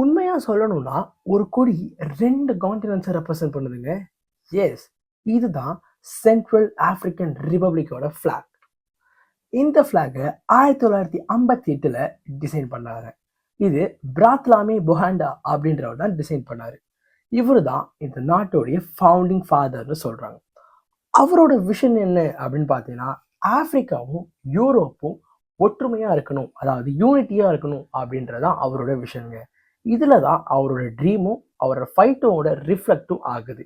உண்மையா சொல்லணும்னா, ஒரு கொடி 2 கான்டினென்ட்ஸ ரெப்ரசன்ட் பண்ணுதுங்க. எஸ். இதுதான் சென்ட்ரல் ஆஃப்ரிக்கன் ரிபப்ளிக்கோட ஃபிளாக். இந்த ஃபிளாக 1958ல டிசைன் பண்ணாங்க. இது பிராத்லாமி பொஹாண்டா அப்படின்றவர் தான் டிசைன் பண்ணாரு. இவரு தான் இந்த நாட்டோடைய ஃபவுண்டிங் ஃபாதர்னு சொல்றாங்க. அவரோட விஷன் என்ன அப்படின்னு பார்த்தீங்கன்னா, ஆப்பிரிக்காவும் யூரோப்பும் ஒற்றுமையா இருக்கணும், அதாவது யூனிட்டியா இருக்கணும் அப்படின்றதான் அவரோட விஷனுங்க. இதுல தான் அவரோட ட்ரீமும் அவரோட ஃபைட்டோட ரிஃப்ளெக்டும் ஆகுது.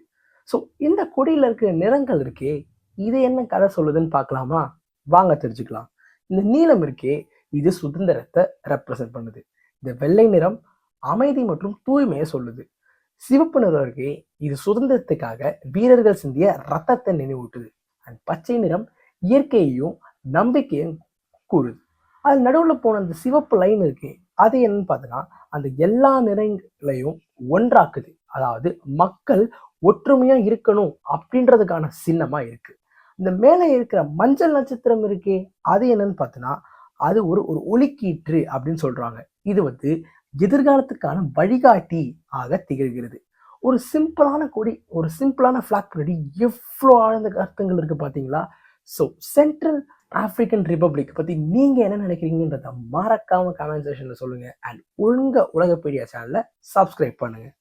ஸோ இந்த கொடியில இருக்கிற நிறங்கள் இருக்கே, இது என்ன கதை சொல்லுதுன்னு பார்க்கலாமா? வாங்க தெரிஞ்சுக்கலாம். இந்த நீலம் இருக்கே, இது சுதந்திரத்தை ரெப்ரசன்ட் பண்ணுது. இந்த வெள்ளை நிறம் அமைதி மற்றும் தூய்மையை சொல்லுது. சிவப்பு நிறம் இருக்கே, இது சுதந்திரத்துக்காக வீரர்கள் சிந்திய ரத்தத்தை நினைவூட்டுது. அண்ட் பச்சை நிறம் இயற்கையையும் நம்பிக்கையும் கூறுது. அது நடுவில் போன அந்த சிவப்பு லைன் இருக்கு, அது என்னன்னு பார்த்தீங்கன்னா அந்த எல்லா நிறங்களையும் ஒன்றாக்குது. அதாவது மக்கள் ஒற்றுமையா இருக்கணும் அப்படின்றதுக்கான சின்னமா இருக்கு. இந்த மேலே இருக்கிற மஞ்சள் நட்சத்திரம் இருக்கே, அது என்னன்னு பார்த்தீங்கன்னா அது ஒரு ஒரு ஒளிக்கீற்று அப்படின்னு சொல்றாங்க. இது எதிர்காலத்துக்கான வழிகாட்டி ஆக திகழ்கிறது. ஒரு சிம்பிளான கொடி, ஒரு சிம்பிளான ஃபிளாக் கொடி எவ்வளோ ஆழ்ந்த அர்த்தங்கள் இருக்கு பார்த்தீங்களா? ஸோ சென்ட்ரல் ஆப்பிரிக்கன் ரிபப்ளிக் பற்றி நீங்கள் என்ன நினைக்கிறீங்கன்றத மறக்காம கமெண்ட் செக்ஷனில் சொல்லுங்கள். அண்ட் ஒழுங்க உலகப்பீடியா சேனலை சப்ஸ்கிரைப் பண்ணுங்கள்.